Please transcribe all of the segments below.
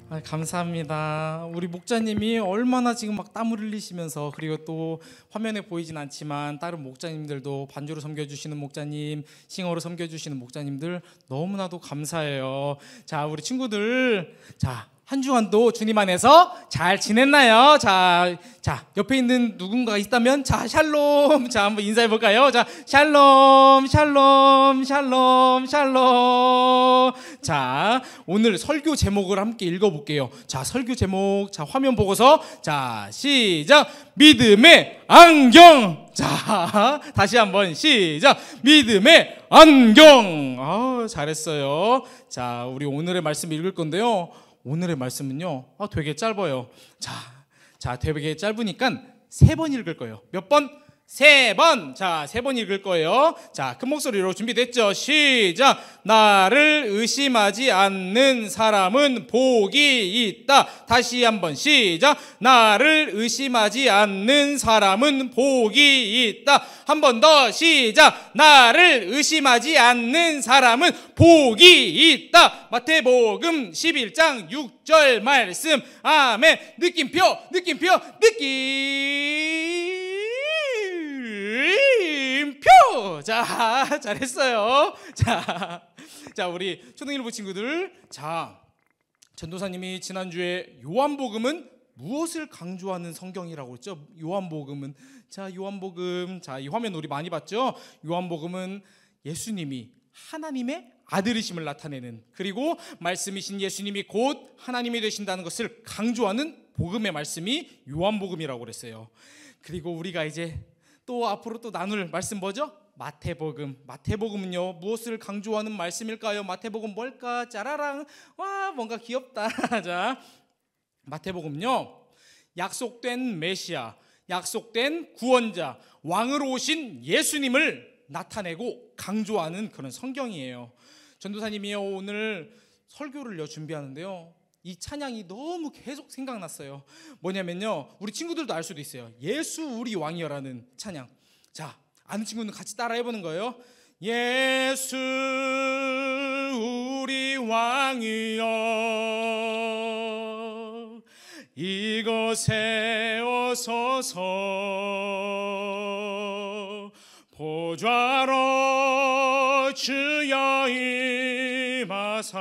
감사합니다. 우리 목자님이 얼마나 지금 막 땀을 흘리시면서, 그리고 또 화면에 보이진 않지만 다른 목자님들도 반주로 섬겨주시는 목자님, 싱어로 섬겨주시는 목자님들 너무나도 감사해요. 자, 우리 친구들, 자, 한 주간도 주님 안에서 잘 지냈나요? 자, 옆에 있는 누군가가 있다면, 자, 샬롬. 자, 한번 인사해 볼까요? 자, 샬롬, 샬롬, 샬롬, 샬롬. 자, 오늘 설교 제목을 함께 읽어볼게요. 자, 설교 제목, 자, 화면 보고서, 자, 시작. 믿음의 안경. 자, 다시 한번 시작. 믿음의 안경. 잘했어요. 자, 우리 오늘의 말씀 읽을 건데요. 오늘의 말씀은요, 되게 짧아요. 자, 되게 짧으니까 3번 읽을 거예요. 몇 번? 3번. 자, 3번 읽을 거예요. 자, 큰 목소리로 준비됐죠? 시작. 나를 의심하지 않는 사람은 복이 있다. 다시 한번 시작. 나를 의심하지 않는 사람은 복이 있다. 한 번 더 시작. 나를 의심하지 않는 사람은 복이 있다. 마태복음 11장 6절 말씀. 아멘. 느낌표. 자, 잘했어요. 자, 우리 초등일부 친구들. 자, 전도사님이 지난주에 요한복음은 무엇을 강조하는 성경이라고 했죠? 요한복음은, 자, 요한복음, 자, 이 화면 우리 많이 봤죠? 요한복음은 예수님이 하나님의 아들이심을 나타내는, 그리고 말씀이신 예수님이 곧 하나님이 되신다는 것을 강조하는 복음의 말씀이 요한복음이라고 그랬어요. 그리고 우리가 이제 또 앞으로 또 나눌 말씀 뭐죠? 마태복음. 마태복음은요, 무엇을 강조하는 말씀일까요? 마태복음 뭘까? 짜라랑. 와, 뭔가 귀엽다. 자, 마태복음요, 약속된 메시아, 약속된 구원자, 왕으로 오신 예수님을 나타내고 강조하는 그런 성경이에요. 전도사님이요, 오늘 설교를 준비하는데요, 이 찬양이 너무 계속 생각났어요. 뭐냐면요, 우리 친구들도 알 수도 있어요. 예수 우리 왕이여라는 찬양. 자, 아는 친구는 같이 따라 해보는 거예요. 예수 우리 왕이여 이곳에 오소서 보좌로 주여 임하사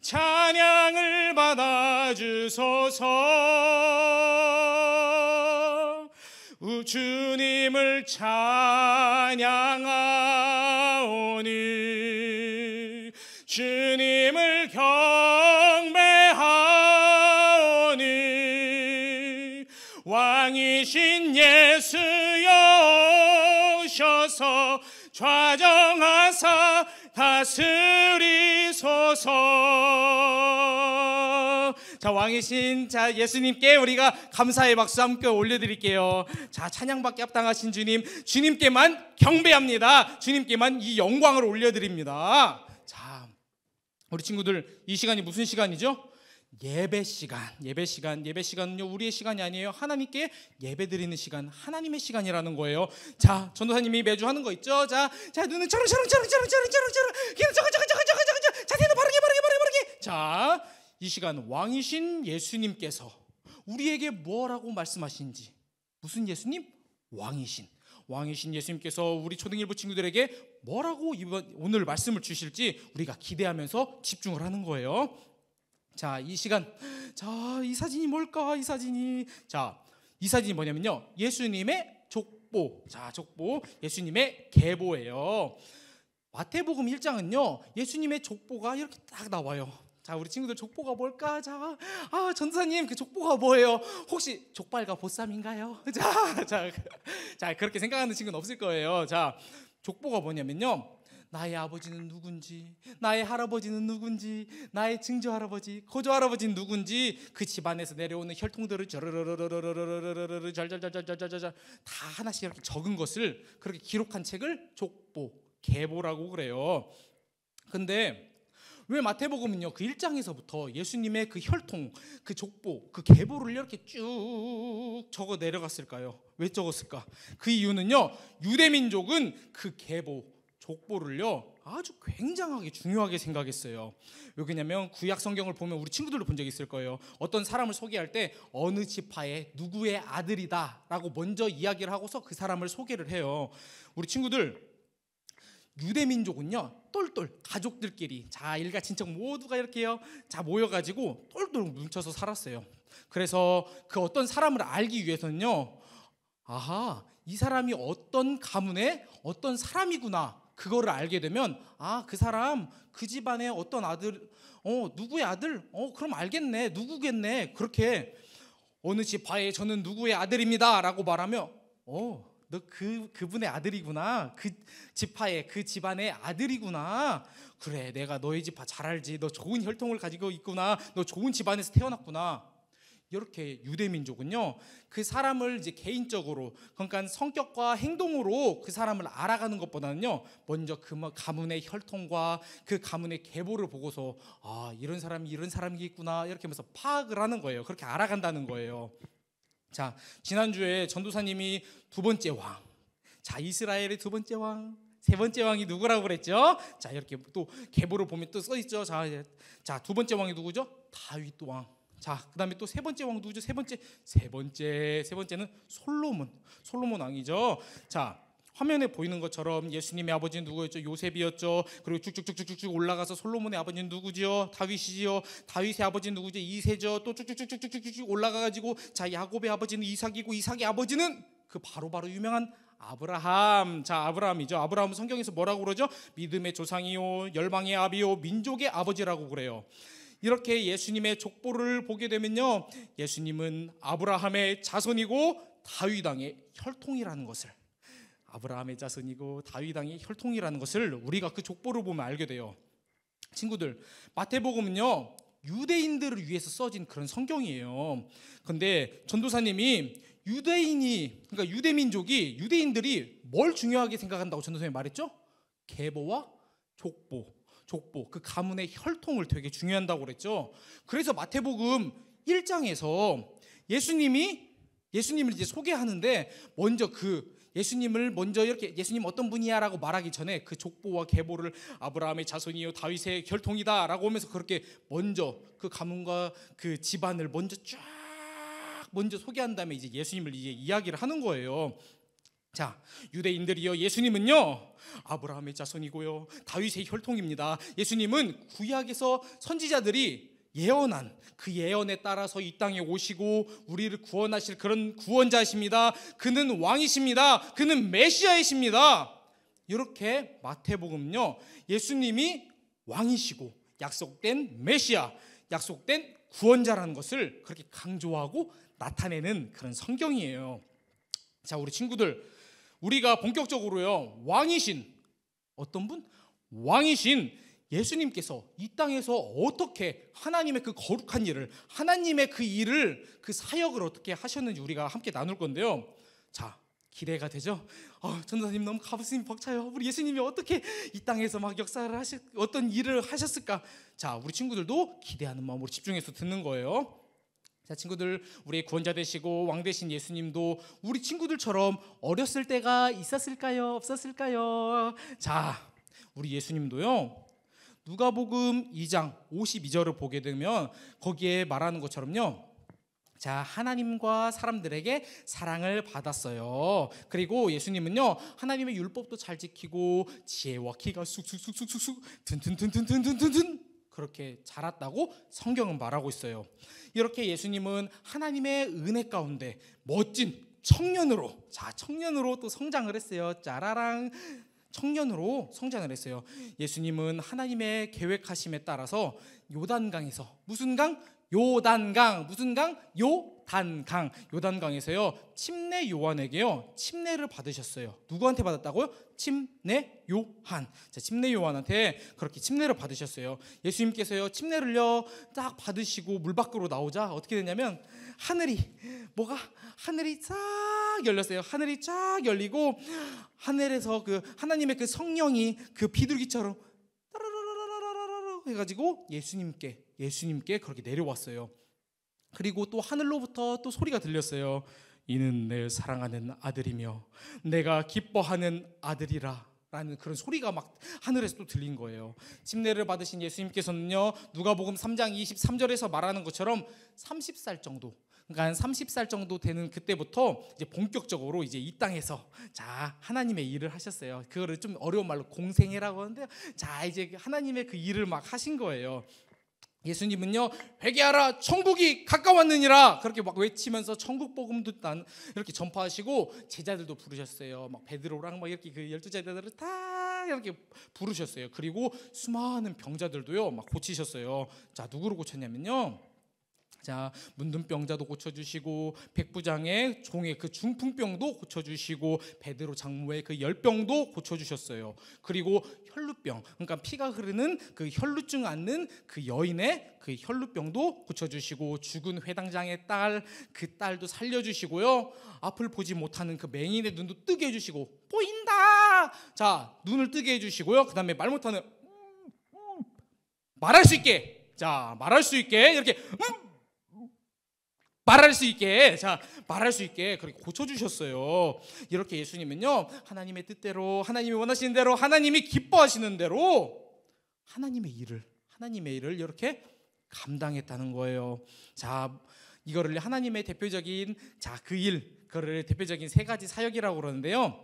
찬양을 받아주소서. 주님을 찬양하오니 주님을 경배하오니 왕이신 예수여 오셔서 좌정하사 다스리소서. 자, 왕이신 자 예수님께 우리가 감사의 박수 함께 올려드릴게요. 자, 찬양받게 합당하신 주님께만 경배합니다. 주님께만 이 영광을 올려드립니다. 자, 우리 친구들, 이 시간이 무슨 시간이죠? 예배 시간은요, 우리의 시간이 아니에요. 하나님께 예배드리는 시간, 하나님의 시간이라는 거예요. 자, 전도사님이 매주 하는 거 있죠? 자, 눈은 저렁저렁 자, 대는 바르게. 자, 이 시간 왕이신 예수님께서 우리에게 뭐라고 말씀하신지. 무슨 예수님? 왕이신 예수님께서 우리 초등일부 친구들에게 뭐라고 오늘 말씀을 주실지 우리가 기대하면서 집중을 하는 거예요. 자, 이 시간, 자, 이 사진이 뭘까? 이 사진이 뭐냐면요, 예수님의 족보. 자, 족보, 예수님의 계보예요. 마태복음 1장은요, 예수님의 족보가 이렇게 딱 나와요. 자, 우리 친구들 족보가 뭘까? 자, 전도사님, 그 족보가 뭐예요? 혹시 족발과 보쌈인가요? 자, 그렇게 생각하는 친구는 없을 거예요. 자, 족보가 뭐냐면요, 나의 아버지는 누군지, 나의 할아버지는 누군지, 나의 증조할아버지, 고조할아버지는 누군지, 그 집안에서 내려오는 혈통들을 저르르르르르르르르르 다 하나씩 이렇게 적은 것을 그렇게 기록한 책을 족보, 계보라고 그래요. 근데 왜 마태복음은요, 그 1장에서부터 예수님의 그 혈통, 그 족보, 그 계보를 이렇게 쭉 적어 내려갔을까요? 왜 적었을까? 그 이유는요, 유대민족은 그 계보, 족보를요 아주 굉장하게 중요하게 생각했어요. 왜냐면 구약 성경을 보면 우리 친구들도 본 적 있을 거예요. 어떤 사람을 소개할 때 어느 지파의 누구의 아들이다라고 먼저 이야기를 하고서 그 사람을 소개를 해요. 우리 친구들 유대민족은요, 똘똘 가족들끼리 자 일가 친척 모두가 이렇게요, 자 모여가지고 똘똘 뭉쳐서 살았어요. 그래서 그 어떤 사람을 알기 위해서는요, 아하, 이 사람이 어떤 가문의 어떤 사람이구나, 그거를 알게 되면 아, 그 사람 그 집안의 어떤 아들, 누구의 아들, 그럼 알겠네, 누구겠네, 그렇게 어느 지파에 저는 누구의 아들입니다라고 말하면 너 그분의 아들이구나, 그 지파의 그 집안의 아들이구나, 그래 내가 너희 지파 잘 알지, 너 좋은 혈통을 가지고 있구나, 너 좋은 집안에서 태어났구나. 이렇게 유대민족은요, 그 사람을 이제 개인적으로, 그러니까 성격과 행동으로 그 사람을 알아가는 것보다는요, 먼저 그 가문의 혈통과 그 가문의 계보를 보고서 아, 이런 사람이 이런 사람이겠구나, 이렇게 하면서 파악을 하는 거예요. 그렇게 알아간다는 거예요. 자, 지난주에 전도사님이 두 번째 왕, 자 이스라엘의 두 번째 왕, 세 번째 왕이 누구라고 그랬죠? 자, 이렇게 또 계보를 보면 또 써 있죠. 자, 두 번째 왕이 누구죠? 다윗 왕. 자, 그다음에 또 세 번째 왕 누구죠? 세 번째는 솔로몬 왕이죠. 자, 화면에 보이는 것처럼 예수님의 아버지는 누구였죠? 요셉이었죠. 그리고 쭉쭉쭉쭉쭉 올라가서 솔로몬의 아버지는 누구지요? 다윗이지요. 다윗의 아버지는 누구죠? 이새죠. 또 쭉쭉쭉쭉쭉 올라가가지고 자, 야곱의 아버지는 이삭이고, 이삭의 아버지는 그 바로 유명한 아브라함. 자, 아브라함이죠. 아브라함은 성경에서 뭐라고 그러죠? 믿음의 조상이요, 열방의 아비요, 민족의 아버지라고 그래요. 이렇게 예수님의 족보를 보게 되면요, 예수님은 아브라함의 자손이고 다윗 왕의 혈통이라는 것을, 아브라함의 자손이고 다윗 왕의 혈통이라는 것을 우리가 그 족보를 보면 알게 돼요. 친구들, 마태복음은요, 유대인들을 위해서 써진 그런 성경이에요. 근데 전도사님이 그러니까 유대민족이, 유대인들이 뭘 중요하게 생각한다고 전도사님이 말했죠? 계보와 족보, 그 가문의 혈통을 되게 중요한다고 그랬죠. 그래서 마태복음 1장에서 예수님을 이제 소개하는데 먼저 예수님을 이렇게 예수님 어떤 분이야라고 말하기 전에 그 족보와 계보를 아브라함의 자손이요 다윗의 혈통이다라고 하면서 그렇게 먼저 그 가문과 그 집안을 먼저 소개한 다음에 이제 예수님을 이제 이야기를 하는 거예요. 자, 유대인들이요, 예수님은요 아브라함의 자손이고요 다윗의 혈통입니다. 예수님은 구약에서 선지자들이 예언한 그 예언에 따라서 이 땅에 오시고 우리를 구원하실 그런 구원자이십니다. 그는 왕이십니다. 그는 메시아이십니다. 이렇게 마태복음은요, 예수님이 왕이시고 약속된 메시아, 약속된 구원자라는 것을 그렇게 강조하고 나타내는 그런 성경이에요. 자, 우리 친구들, 우리가 본격적으로요, 왕이신 어떤 분? 왕이신 예수님께서 이 땅에서 어떻게 하나님의 그 거룩한 일을, 하나님의 그 일을, 그 사역을 어떻게 하셨는지 우리가 함께 나눌 건데요. 자, 기대가 되죠? 전도사님 너무 가슴이 벅차요. 우리 예수님이 어떻게 이 땅에서 막 역사를 어떤 일을 하셨을까? 자, 우리 친구들도 기대하는 마음으로 집중해서 듣는 거예요. 자, 친구들, 우리의 구원자 되시고 왕 되신 예수님도 우리 친구들처럼 어렸을 때가 있었을까요? 없었을까요? 자, 우리 예수님도요, 누가복음 2장 52절을 보게 되면 거기에 말하는 것처럼요, 자, 하나님과 사람들에게 사랑을 받았어요. 그리고 예수님은요, 하나님의 율법도 잘 지키고 지혜와 키가 쑥쑥쑥쑥쑥 든든든든든든든 그렇게 자랐다고 성경은 말하고 있어요. 이렇게 예수님은 하나님의 은혜 가운데 멋진 청년으로, 자, 청년으로 또 성장을 했어요. 짜라랑, 청년으로 성장을 했어요. 예수님은 하나님의 계획하심에 따라서 요단강에서, 무슨 강? 요단강. 무슨 강? 요단강. 요단강에서요, 침례 요한에게요, 침례를 받으셨어요. 누구한테 받았다고요? 침례 요한. 자, 침례 요한한테 그렇게 침례를 받으셨어요. 예수님께서요, 침례를요 딱 받으시고 물 밖으로 나오자 어떻게 되냐면 하늘이 쫙 열렸어요. 하늘이 쫙 열리고 하늘에서 그 하나님의 그 성령이 그 비둘기처럼 해가지고 예수님께 그렇게 내려왔어요. 그리고 또 하늘로부터 또 소리가 들렸어요. 이는 내 사랑하는 아들이며 내가 기뻐하는 아들이라 라는 그런 소리가 막 하늘에서 또 들린 거예요. 침례를 받으신 예수님께서는요, 누가복음 3장 23절에서 말하는 것처럼 30살 정도, 그러니까 한 30살 정도 되는 그때부터 이제 본격적으로 이제 이 땅에서 자 하나님의 일을 하셨어요. 그거를 좀 어려운 말로 공생애라고 하는데요. 자 이제 하나님의 그 일을 막 하신 거예요. 예수님은요, 회개하라 천국이 가까웠느니라 그렇게 막 외치면서 천국 복음도 이렇게 전파하시고 제자들도 부르셨어요. 막 베드로랑 막 이렇게 그 12제자들을 다 이렇게 부르셨어요. 그리고 수많은 병자들도요 막 고치셨어요. 자 누구를 고쳤냐면요, 자 문둥병자도 고쳐주시고 백부장의 종의 그 중풍병도 고쳐주시고 베드로 장모의 그 열병도 고쳐주셨어요. 그리고 혈루병, 그러니까 피가 흐르는 그 혈루증 앓는 그 여인의 그 혈루병도 고쳐주시고 죽은 회당장의 딸, 그 딸도 살려주시고요, 앞을 보지 못하는 그 맹인의 눈도 뜨게 해주시고 보인다, 자 눈을 뜨게 해주시고요, 그 다음에 말 못하는 말할 수 있게, 자 말할 수 있게 이렇게 말할 수 있게, 자 말할 수 있게 그렇게 고쳐주셨어요. 이렇게 예수님은요, 하나님의 뜻대로, 하나님이 원하시는 대로, 하나님이 기뻐하시는 대로 하나님의 일을 이렇게 감당했다는 거예요. 자 이거를 하나님의 대표적인 그거를 대표적인 세 가지 사역이라고 그러는데요.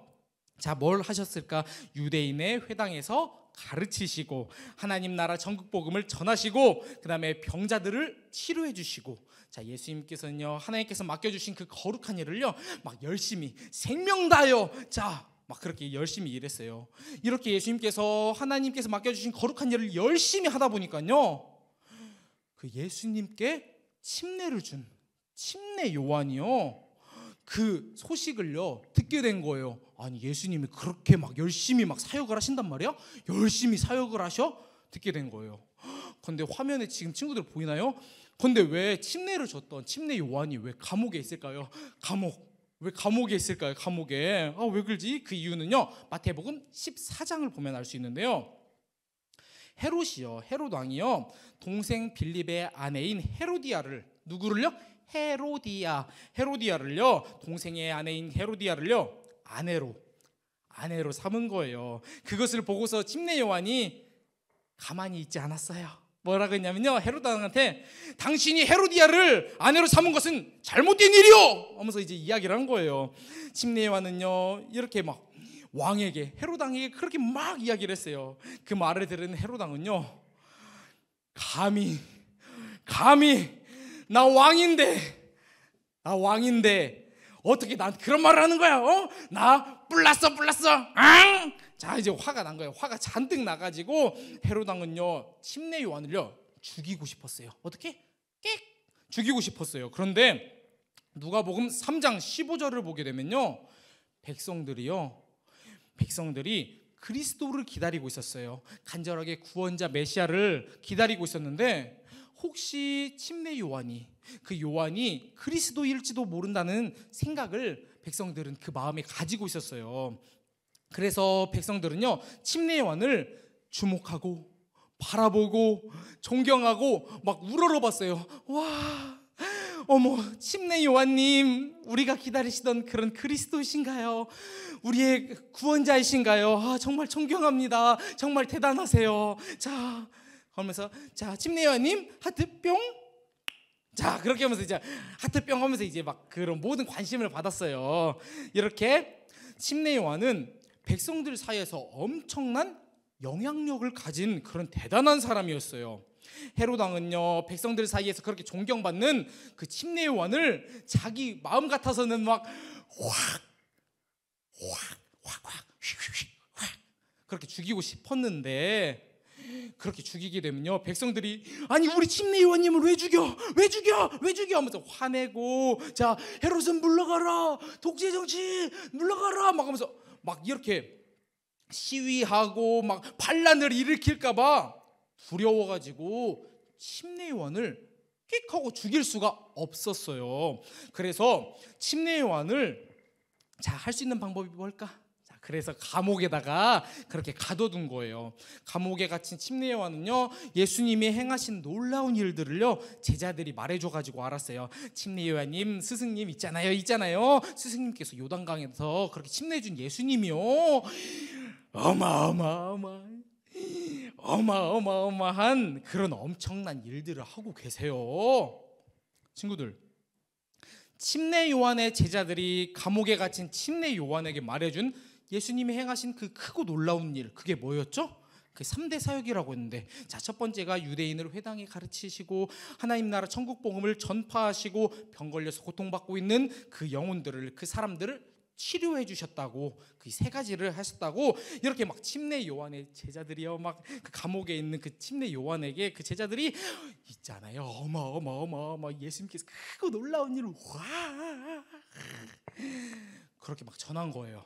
자 뭘 하셨을까? 유대인의 회당에서 가르치시고, 하나님 나라 전국 복음을 전하시고, 그 다음에 병자들을 치료해 주시고, 자 예수님께서는요, 하나님께서 맡겨주신 그 거룩한 일을요 막 열심히 생명 다하여 막 그렇게 열심히 일했어요. 이렇게 예수님께서, 하나님께서 맡겨주신 거룩한 일을 열심히 하다 보니까요, 그 예수님께 침례를 준 침례 요한이요, 그 소식을요 듣게 된 거예요. 아니 예수님이 그렇게 막 열심히 막 사역을 하신단 말이야? 열심히 사역을 하셔? 듣게 된 거예요. 근데 화면에 지금 친구들 보이나요? 근데 왜 침례를 줬던 침례 요한이 왜 감옥에 있을까요? 왜 감옥에 있을까요? 감옥에. 왜 그러지? 그 이유는요, 마태복음 14장을 보면 알 수 있는데요, 헤롯 왕이요 동생 빌립의 아내인 헤로디아를, 누구를요? 헤로디아를요, 동생의 아내인 헤로디아를요 아내로 삼은 거예요. 그것을 보고서 침례 요한이 가만히 있지 않았어요. 뭐라고 했냐면요, 헤롯 왕한테 당신이 헤로디아를 아내로 삼은 것은 잘못된 일이요 하면서 이제 이야기를 한 거예요. 침례 요한은요 이렇게 막 왕에게, 헤롯 왕에게 그렇게 막 이야기를 했어요. 그 말을 들은 헤롯 왕은요, 감히 나 왕인데 어떻게 나한테 그런 말을 하는 거야? 나 뿔났어. 앙! 자 이제 화가 난 거예요. 화가 잔뜩 나가지고 헤롯 왕은요 침례 요한을요 죽이고 싶었어요. 어떻게? 죽이고 싶었어요. 그런데 누가복음 3장 15절을 보게 되면요, 백성들이 그리스도를 기다리고 있었어요. 간절하게 구원자 메시아를 기다리고 있었는데, 혹시 침례 요한이 그리스도일지도 모른다는 생각을 백성들은 그 마음에 가지고 있었어요. 그래서 백성들은요 침례 요한을 주목하고 바라보고 존경하고 막 우러러봤어요. 와, 어머, 침례 요한님, 우리가 기다리시던 그런 그리스도이신가요? 우리의 구원자이신가요? 정말 존경합니다. 정말 대단하세요. 자 하면서, 자 침례 요한님 하트 뿅. 자 그렇게 하면서 이제 하트 뿅 하면서 이제 막 그런 모든 관심을 받았어요. 이렇게 침례 요한은 백성들 사이에서 엄청난 영향력을 가진 그런 대단한 사람이었어요. 헤롯 왕은요 백성들 사이에서 그렇게 존경받는 그 침례 요한을 자기 마음 같아서는 막 그렇게 죽이고 싶었는데, 그렇게 죽이게 되면요 백성들이 아니 우리 침례 요한님을 왜 죽여 하면서 화내고, 자 헤롯은 물러가라, 독재 정치 물러가라 막 하면서 막 이렇게 시위하고 막 반란을 일으킬까 봐 두려워가지고 침례 요한을 끽 하고 죽일 수가 없었어요. 그래서 침례 요한을 할 수 있는 방법이 뭘까? 그래서 감옥에다가 그렇게 가둬둔 거예요. 감옥에 갇힌 침례 요한은요 예수님이 행하신 놀라운 일들을요 제자들이 말해줘가지고 알았어요. 침례 요한님, 스승님 있잖아요. 스승님께서 요단강에서 그렇게 침례 준 예수님이요, 어마어마한 그런 엄청난 일들을 하고 계세요. 친구들, 침례 요한의 제자들이 감옥에 갇힌 침례 요한에게 말해준 예수님이 행하신 그 크고 놀라운 일, 그게 뭐였죠? 그 3대 사역이라고 했는데, 자, 첫 번째가 유대인을 회당에 가르치시고 하나님 나라 천국 복음을 전파하시고 병 걸려서 고통받고 있는 그 영혼들을, 그 사람들을 치료해 주셨다고, 그 세 가지를 하셨다고. 이렇게 막 침례 요한의 제자들이요, 막 그 감옥에 있는 그 침례 요한에게 그 제자들이 있잖아요, 어마어마어마 예수님께서 크고 놀라운 일을 와 그렇게 막 전한 거예요.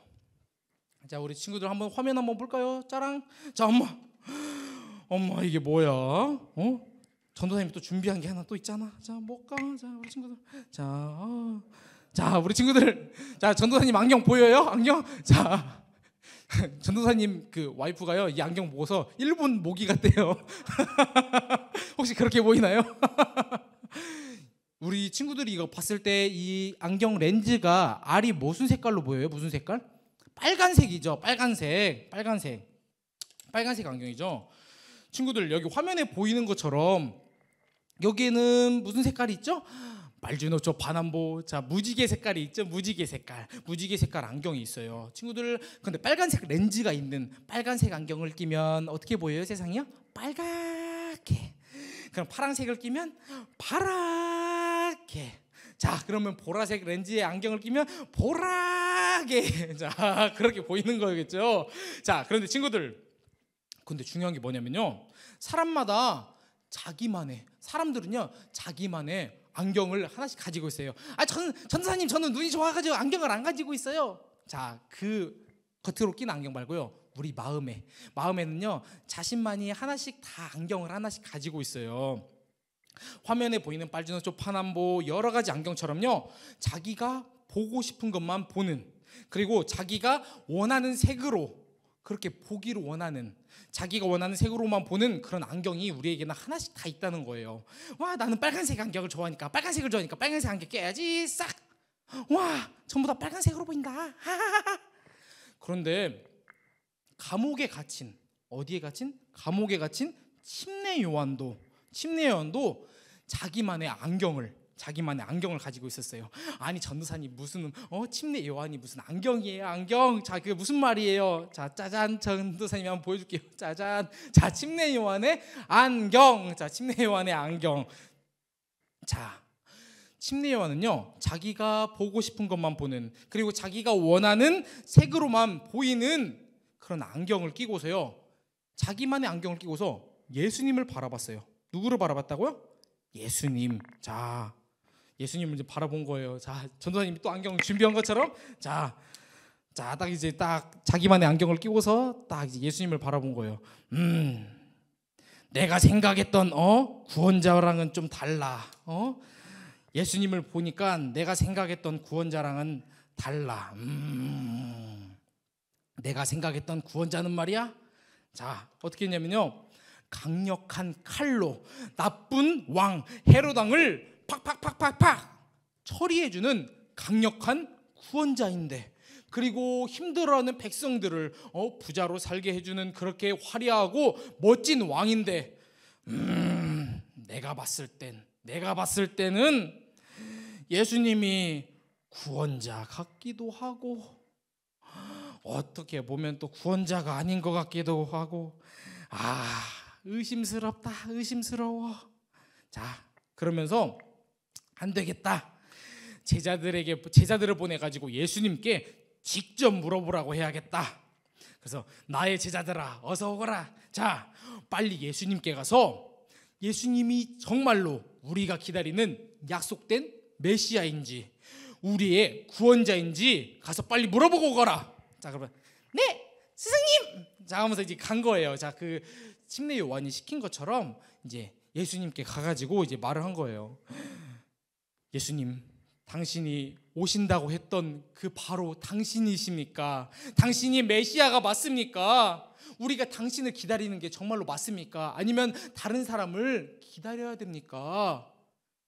자, 우리 친구들 한번 화면 한번 볼까요? 짜랑. 자, 엄마 이게 뭐야? 전도사님이 또 준비한 게 하나 또 있잖아. 자, 뭘까? 자, 우리 친구들. 자, 우리 친구들. 자, 전도사님 안경 보여요? 안경? 자, 전도사님 그 와이프가요, 이 안경 보고서 일본 모기 같대요. 혹시 그렇게 보이나요? 우리 친구들이 이거 봤을 때 이 안경 렌즈가 알이 무슨 색깔로 보여요? 무슨 색깔? 빨간색이죠. 빨간색 안경이죠. 친구들, 여기 화면에 보이는 것처럼 여기에는 무슨 색깔이 있죠? 말주노초 반환보. 자, 무지개 색깔이 있죠. 무지개 색깔 안경이 있어요. 친구들, 근데 빨간색 렌즈가 있는 빨간색 안경을 끼면 어떻게 보여요? 세상이요? 빨갛게. 그럼 파란색을 끼면 파랗게. 자, 그러면 보라색 렌즈에 안경을 끼면 보라게. 자, 그렇게 보이는 거겠죠. 자, 그런데 친구들, 근데 중요한 게 뭐냐면요, 사람들은요 자기만의 안경을 하나씩 가지고 있어요. 전도사님, 저는 눈이 좋아가지고 안경을 안 가지고 있어요. 자, 그 겉으로 끼는 안경 말고요, 우리 마음에는요 자신만이 하나씩 다 안경을 하나씩 가지고 있어요. 화면에 보이는 빨주노초 파남보 여러 가지 안경처럼요, 자기가 보고 싶은 것만 보는, 그리고 자기가 원하는 색으로, 그렇게 보기를 원하는, 자기가 원하는 색으로만 보는 그런 안경이 우리에게는 하나씩 다 있다는 거예요. 와, 나는 빨간색 안경을 좋아하니까 빨간색 안경 껴야지. 싹. 와, 전부 다 빨간색으로 보인다. 그런데 감옥에 갇힌 침례 요한도 자기만의 안경을 가지고 있었어요. 아니, 전도사님, 무슨 침례 요한이 무슨 안경이에요? 안경. 자, 그게 무슨 말이에요? 자, 짜잔, 전도사님이 한번 보여줄게요. 짜잔. 자, 침례 요한의 안경. 자, 침례 요한은요, 자기가 보고 싶은 것만 보는, 그리고 자기가 원하는 색으로만 보이는 그런 안경을 끼고서요, 자기만의 안경을 끼고서 예수님을 바라봤어요. 누구를 바라봤다고요? 예수님. 자, 예수님을 이제 바라본 거예요. 자, 전도사님이 또 안경을 준비한 것처럼, 자, 딱 자기만의 안경을 끼고서 딱 이제 예수님을 바라본 거예요. 내가 생각했던 구원자랑은 좀 달라. 예수님을 보니까 내가 생각했던 구원자랑은 달라. 내가 생각했던 구원자는 말이야, 자, 어떻게 했냐면요, 강력한 칼로 나쁜 왕 헤롯 왕을 팍팍팍팍팍 처리해주는 강력한 구원자인데, 그리고 힘들어하는 백성들을 부자로 살게 해주는 그렇게 화려하고 멋진 왕인데, 내가 봤을 때는 예수님이 구원자 같기도 하고, 어떻게 보면 또 구원자가 아닌 것 같기도 하고, 의심스러워. 자, 그러면서 안 되겠다. 제자들을 보내가지고 예수님께 직접 물어보라고 해야겠다. 그래서 나의 제자들아, 어서 오거라. 자, 빨리 예수님께 가서 예수님이 정말로 우리가 기다리는 약속된 메시아인지 우리의 구원자인지 가서 빨리 물어보고 오거라. 자, 그러면 네, 스승님. 자, 하면서 이제 간 거예요. 자, 그 침례 요한이 시킨 것처럼 이제 예수님께 가가지고 이제 말을 한 거예요. 예수님, 당신이 오신다고 했던 그 바로 당신이십니까? 당신이 메시아가 맞습니까? 우리가 당신을 기다리는 게 정말로 맞습니까? 아니면 다른 사람을 기다려야 됩니까?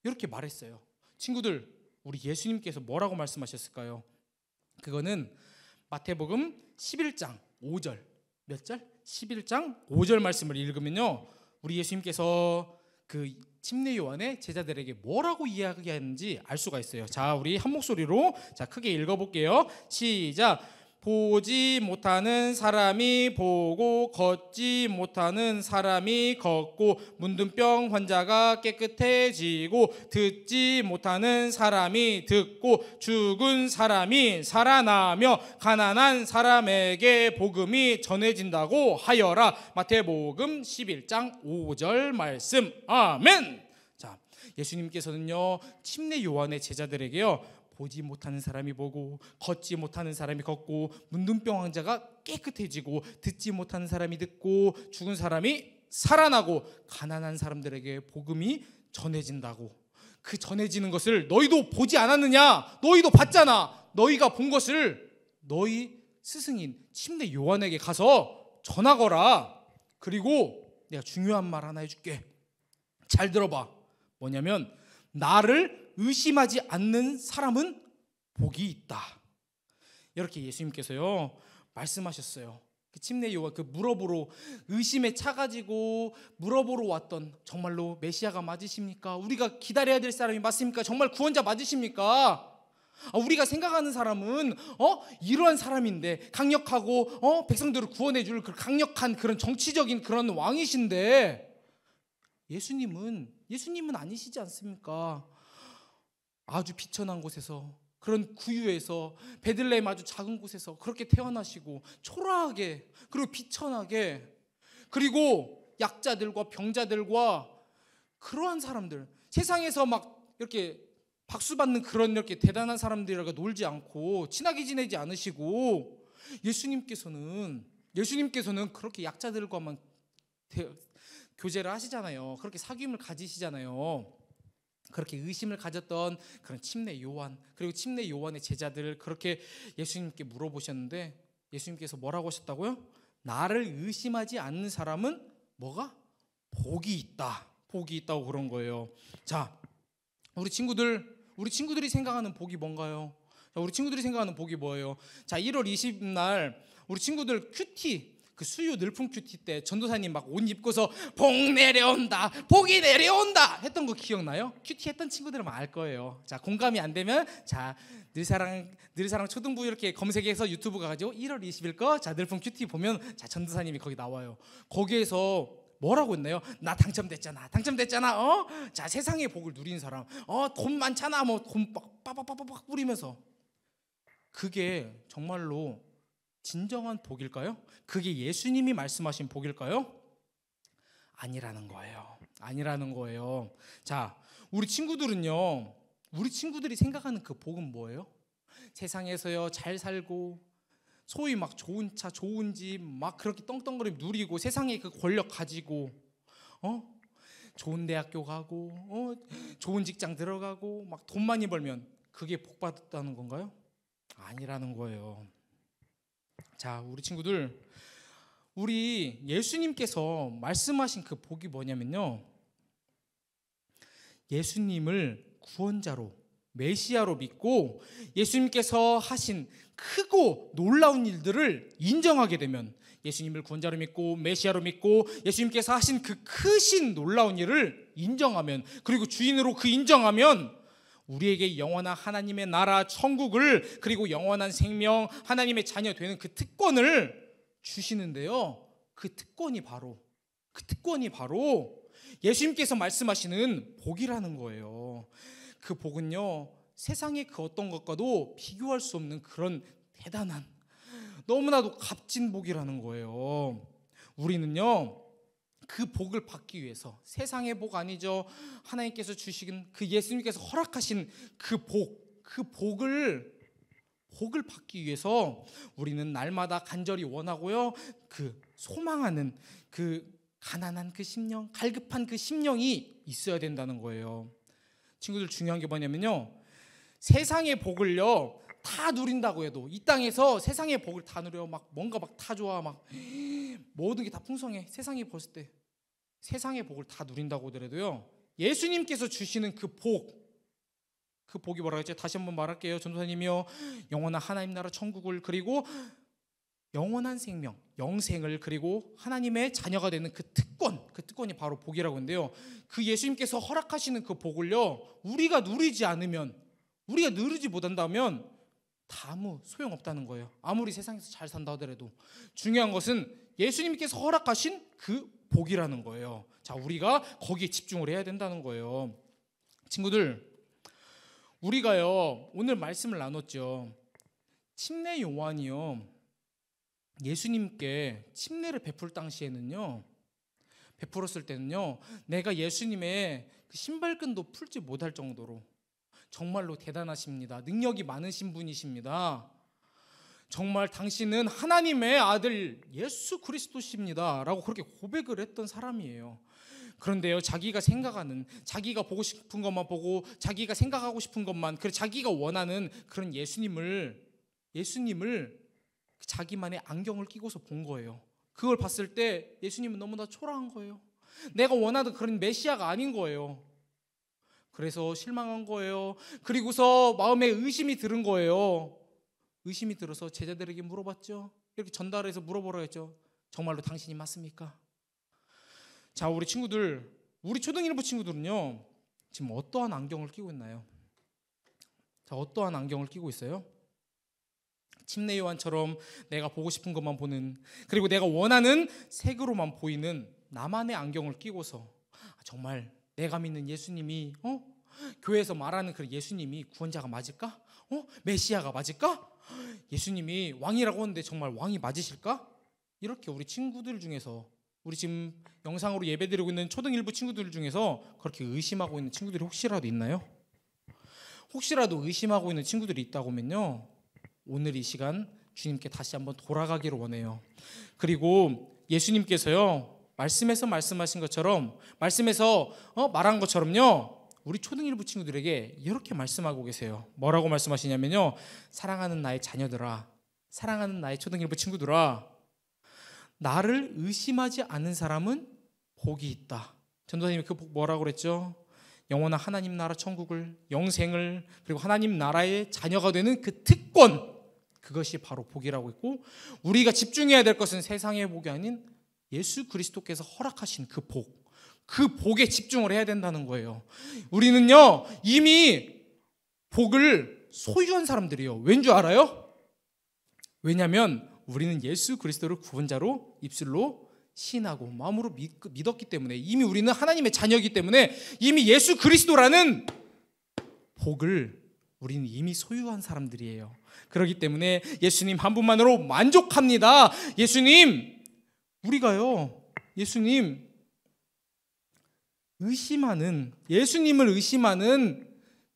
이렇게 말했어요. 친구들, 우리 예수님께서 뭐라고 말씀하셨을까요? 그거는 마태복음 11장 5절. 몇 절? 11장 5절 말씀을 읽으면요, 우리 예수님께서 그 침례 요한의 제자들에게 뭐라고 이야기하는지 알 수가 있어요. 자, 우리 한 목소리로 자 크게 읽어볼게요. 시작. 보지 못하는 사람이 보고 걷지 못하는 사람이 걷고 문둥병 환자가 깨끗해지고 듣지 못하는 사람이 듣고 죽은 사람이 살아나며 가난한 사람에게 복음이 전해진다고 하여라. 마태복음 11장 5절 말씀. 아멘. 자, 예수님께서는요 침례 요한의 제자들에게요 보지 못하는 사람이 보고 걷지 못하는 사람이 걷고 문둥병 환자가 깨끗해지고 듣지 못하는 사람이 듣고 죽은 사람이 살아나고 가난한 사람들에게 복음이 전해진다고. 그 전해지는 것을 너희도 보지 않았느냐? 너희도 봤잖아. 너희가 본 것을 너희 스승인 침례 요한에게 가서 전하거라. 그리고 내가 중요한 말 하나 해줄게. 잘 들어봐. 뭐냐면 나를 의심하지 않는 사람은 복이 있다. 이렇게 예수님께서요 말씀하셨어요. 그 침례 요한 그 물어보러 의심에 차가지고 물어보러 왔던 정말로 메시아가 맞으십니까? 우리가 기다려야 될 사람이 맞습니까? 정말 구원자 맞으십니까? 우리가 생각하는 사람은 이러한 사람인데 강력하고 백성들을 구원해 줄 그 강력한 그런 정치적인 그런 왕이신데 예수님은 아니시지 않습니까? 아주 비천한 곳에서 그런 구유에서 베들레헴 아주 작은 곳에서 그렇게 태어나시고 초라하게 그리고 비천하게 그리고 약자들과 병자들과 그러한 사람들 세상에서 막 이렇게 박수 받는 그런 이렇게 대단한 사람들이랑 놀지 않고 친하게 지내지 않으시고 예수님께서는 그렇게 약자들과만 교제를 하시잖아요. 그렇게 사귐을 가지시잖아요. 그렇게 의심을 가졌던 그런 침례 요한 그리고 침례 요한의 제자들을 그렇게 예수님께 물어보셨는데 예수님께서 뭐라고 하셨다고요? 나를 의심하지 않는 사람은 뭐가? 복이 있다. 복이 있다고 그런 거예요. 자, 우리 친구들이 생각하는 복이 뭔가요? 자, 우리 친구들이 생각하는 복이 뭐예요? 자, 1월 20일 날 우리 친구들 큐티 그 수요 늘품 큐티 때 전도사님 막 옷 입고서 복 내려온다 복이 내려온다 했던 거 기억나요? 큐티 했던 친구들은 알 거예요. 자, 공감이 안 되면 자 늘사랑 초등부 이렇게 검색해서 유튜브 가가지고 1월 20일 거 자 늘품 큐티 보면 자 전도사님이 거기 나와요. 거기에서 뭐라고 했나요? 나 당첨됐잖아. 자, 세상의 복을 누린 사람. 돈 많잖아. 뭐 돈 빡빡빡빡 뿌리면서 그게 정말로 진정한 복일까요? 그게 예수님이 말씀하신 복일까요? 아니라는 거예요. 자, 우리 친구들이 생각하는 그 복은 뭐예요? 세상에서요 잘 살고 소위 막 좋은 차, 좋은 집 막 그렇게 떵떵거리며 누리고 세상의 그 권력 가지고 좋은 대학교 가고 좋은 직장 들어가고 막 돈 많이 벌면 그게 복 받았다는 건가요? 아니라는 거예요. 자, 우리 친구들, 우리 예수님께서 말씀하신 그 복이 뭐냐면요, 예수님을 구원자로 메시아로 믿고 예수님께서 하신 크고 놀라운 일들을 인정하게 되면, 예수님을 구원자로 믿고 메시아로 믿고 예수님께서 하신 그 크신 놀라운 일을 인정하면, 그리고 주인으로 그 인정하면 우리에게 영원한 하나님의 나라 천국을, 그리고 영원한 생명, 하나님의 자녀 되는 그 특권을 주시는데요, 그 특권이 바로 예수님께서 말씀하시는 복이라는 거예요. 그 복은요, 세상의 그 어떤 것과도 비교할 수 없는 그런 대단한, 너무나도 값진 복이라는 거예요. 우리는요, 그 복을 받기 위해서, 세상의 복 아니죠, 하나님께서 주신 그 예수님께서 허락하신 그 복을 받기 위해서 우리는 날마다 간절히 원하고요, 그 소망하는 그 가난한 그 심령, 갈급한 그 심령이 있어야 된다는 거예요. 친구들, 중요한 게 뭐냐면요, 세상의 복을요 다 누린다고 해도, 이 땅에서 세상의 복을 다 누려, 막 뭔가 막 다 좋아, 막 모든 게 다 풍성해, 세상에 봤을 때 세상의 복을 다 누린다고 하더라도요, 예수님께서 주시는 그 복이 뭐라고 했죠? 다시 한번 말할게요. 전도사님이요, 영원한 하나님 나라 천국을, 그리고 영원한 생명, 영생을, 그리고 하나님의 자녀가 되는 그 특권이 바로 복이라고 하는데요. 그 예수님께서 허락하시는 그 복을요, 우리가 누리지 못한다면 다 아무 소용없다는 거예요. 아무리 세상에서 잘 산다 하더라도 중요한 것은 예수님께서 허락하신 그 복이라는 거예요. 자, 우리가 거기에 집중을 해야 된다는 거예요. 친구들, 우리가요 오늘 말씀을 나눴죠. 침례 요한이요 예수님께 침례를 베풀었을 때는요 내가 예수님의 그 신발끈도 풀지 못할 정도로 정말로 대단하십니다. 능력이 많으신 분이십니다. 정말 당신은 하나님의 아들 예수 그리스도십니다 라고 그렇게 고백을 했던 사람이에요. 그런데요, 자기가 보고 싶은 것만 보고, 자기가 생각하고 싶은 것만, 그리고 자기가 원하는 그런 예수님을 자기만의 안경을 끼고서 본 거예요. 그걸 봤을 때 예수님은 너무나 초라한 거예요. 내가 원하던 그런 메시아가 아닌 거예요. 그래서 실망한 거예요. 그리고서 마음에 의심이 들은 거예요. 의심이 들어서 제자들에게 물어봤죠. 이렇게 전달해서 물어보라고 했죠. 정말로 당신이 맞습니까? 자, 우리 친구들, 우리 초등일부 친구들은요 지금 어떠한 안경을 끼고 있나요? 자, 어떠한 안경을 끼고 있어요? 침례 요한처럼 내가 보고 싶은 것만 보는, 그리고 내가 원하는 색으로만 보이는 나만의 안경을 끼고서 정말 내가 믿는 예수님이 교회에서 말하는 그 예수님이 구원자가 맞을까? 메시아가 맞을까? 예수님이 왕이라고 하는데 정말 왕이 맞으실까? 이렇게 우리 친구들 중에서, 우리 지금 영상으로 예배드리고 있는 초등일부 친구들 중에서 그렇게 의심하고 있는 친구들이 혹시라도 있나요? 혹시라도 의심하고 있는 친구들이 있다고 하면요 오늘 이 시간 주님께 다시 한번 돌아가기를 원해요. 그리고 예수님께서요 말씀에서 말씀하신 것처럼, 말씀에서 말한 것처럼요 우리 초등일부 친구들에게 이렇게 말씀하고 계세요. 뭐라고 말씀하시냐면요, 사랑하는 나의 자녀들아, 사랑하는 나의 초등일부 친구들아, 나를 의심하지 않는 사람은 복이 있다. 전도사님이 그 복 뭐라고 그랬죠? 영원한 하나님 나라 천국을, 영생을, 그리고 하나님 나라의 자녀가 되는 그 특권, 그것이 바로 복이라고 했고, 우리가 집중해야 될 것은 세상의 복이 아닌 예수 그리스도께서 허락하신 그 복, 그 복에 집중을 해야 된다는 거예요. 우리는요 이미 복을 소유한 사람들이에요. 왠 줄 알아요? 왜냐하면 우리는 예수 그리스도를 구원자로 입술로 신하고 마음으로 믿었기 때문에, 이미 우리는 하나님의 자녀이기 때문에 이미 예수 그리스도라는 복을 우리는 이미 소유한 사람들이에요. 그렇기 때문에 예수님 한 분만으로 만족합니다. 우리가요 예수님을 의심하는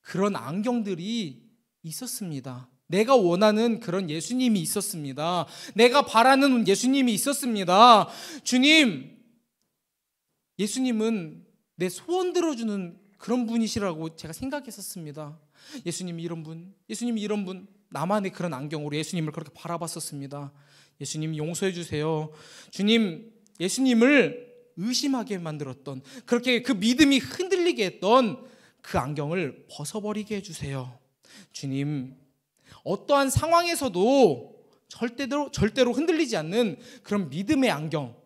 그런 안경들이 있었습니다. 내가 원하는 그런 예수님이 있었습니다. 내가 바라는 예수님이 있었습니다. 주님, 예수님은 내 소원 들어주는 그런 분이시라고 제가 생각했었습니다. 예수님이 이런 분, 나만의 그런 안경으로 예수님을 그렇게 바라봤었습니다. 예수님 용서해 주세요. 주님, 예수님을 의심하게 만들었던, 그렇게 그 믿음이 흔들리게 했던 그 안경을 벗어버리게 해주세요. 주님, 어떠한 상황에서도 절대로 흔들리지 않는 그런 믿음의 안경,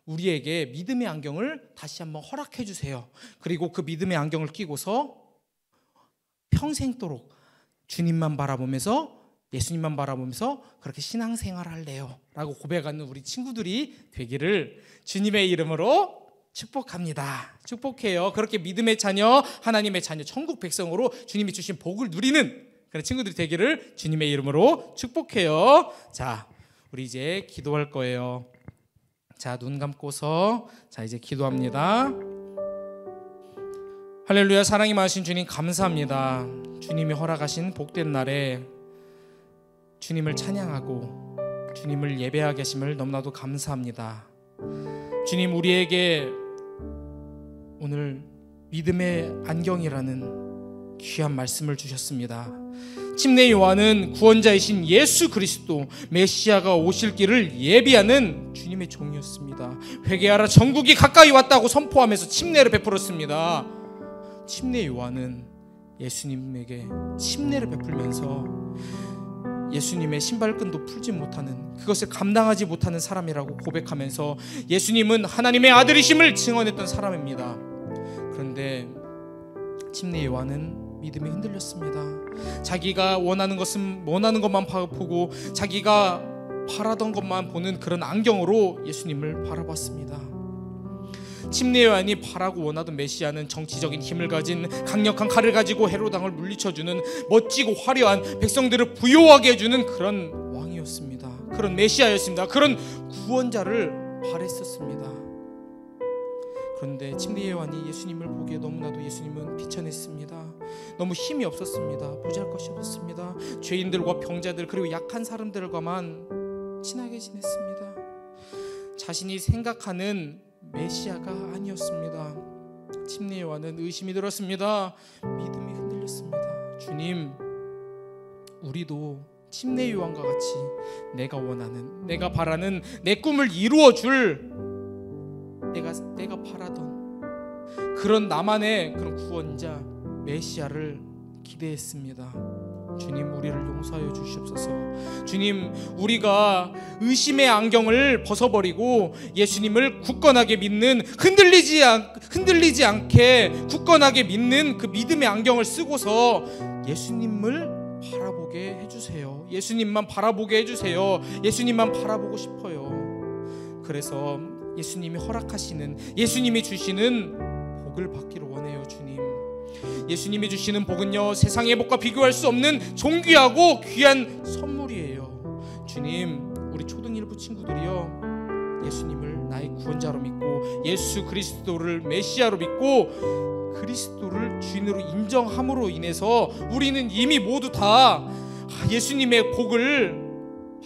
우리에게 믿음의 안경을 다시 한번 허락해 주세요. 그리고 그 믿음의 안경을 끼고서 평생도록 주님만 바라보면서, 예수님만 바라보면서 그렇게 신앙생활을 할래요 라고 고백하는 우리 친구들이 되기를 주님의 이름으로 축복합니다. 축복해요. 그렇게 믿음의 자녀, 하나님의 자녀, 천국 백성으로 주님이 주신 복을 누리는 그런 친구들이 되기를 주님의 이름으로 축복해요. 자, 우리 이제 기도할 거예요. 자, 눈 감고서 이제 기도합니다. 할렐루야. 사랑이 많으신 주님 감사합니다. 주님이 허락하신 복된 날에 주님을 찬양하고 주님을 예배하게 하심을 너무나도 감사합니다. 주님, 우리에게 오늘 믿음의 안경이라는 귀한 말씀을 주셨습니다. 침례 요한은 구원자이신 예수 그리스도 메시아가 오실 길을 예비하는 주님의 종이었습니다. 회개하라, 전국이 가까이 왔다고 선포하면서 침례를 베풀었습니다. 침례 요한은 예수님에게 침례를 베풀면서 예수님의 신발끈도 풀지 못하는, 그것을 감당하지 못하는 사람이라고 고백하면서 예수님은 하나님의 아들이심을 증언했던 사람입니다. 그런데 침례 요한은 믿음이 흔들렸습니다. 자기가 원하는 것만 보고 자기가 바라던 것만 보는 그런 안경으로 예수님을 바라봤습니다. 침례 요한이 바라고 원하던 메시아는 정치적인 힘을 가진 강력한 칼을 가지고 헤롯 왕을 물리쳐주는 멋지고 화려한, 백성들을 부요하게 해주는 그런 왕이었습니다. 그런 메시아였습니다. 그런 구원자를 바랬었습니다. 그런데 침례 요한이 예수님을 보기에 너무나도 예수님은 비천했습니다. 너무 힘이 없었습니다. 보잘것이 없었습니다. 죄인들과 병자들 그리고 약한 사람들과만 친하게 지냈습니다. 자신이 생각하는 메시아가 아니었습니다. 침례 요한은 의심이 들었습니다. 믿음이 흔들렸습니다. 주님, 우리도 침례 요한과 같이 내가 원하는, 내가 바라는 내 꿈을 이루어줄, 내가 바라던 그런 나만의 그런 구원자 메시아를 기대했습니다. 주님, 우리를 용서하여 주시옵소서. 주님, 우리가 의심의 안경을 벗어버리고 예수님을 굳건하게 믿는, 흔들리지 않게 굳건하게 믿는 그 믿음의 안경을 쓰고서 예수님을 바라보게 해주세요. 예수님만 바라보게 해주세요. 예수님만 바라보고 싶어요. 그래서 예수님이 허락하시는, 예수님이 주시는 복을 받기를 원해요. 주님, 예수님이 주시는 복은요, 세상의 복과 비교할 수 없는 존귀하고 귀한 선물이에요. 주님, 우리 초등 1부 친구들이요, 예수님을 나의 구원자로 믿고 예수 그리스도를 메시아로 믿고 그리스도를 주인으로 인정함으로 인해서 우리는 이미 모두 다 예수님의 복을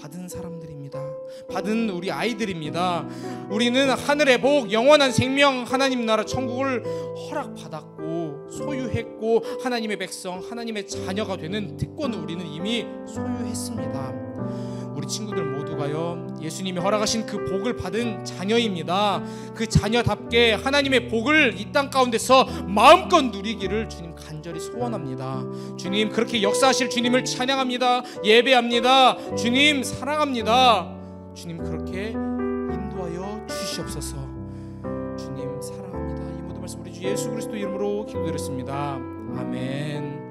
받은 사람들입니다. 받은 우리 아이들입니다. 우리는 하늘의 복, 영원한 생명, 하나님 나라 천국을 허락받았고 소유했고 하나님의 백성, 하나님의 자녀가 되는 특권을 우리는 이미 소유했습니다. 우리 친구들 모두가요, 예수님이 허락하신 그 복을 받은 자녀입니다. 그 자녀답게 하나님의 복을 이 땅 가운데서 마음껏 누리기를 주님 간절히 소원합니다. 주님, 그렇게 역사하실 주님을 찬양합니다. 예배합니다. 주님 사랑합니다. 주님, 그렇게 인도하여 주시옵소서. 주님 사랑합니다. 이 모든 말씀 우리 주 예수 그리스도 이름으로 기도드렸습니다. 아멘.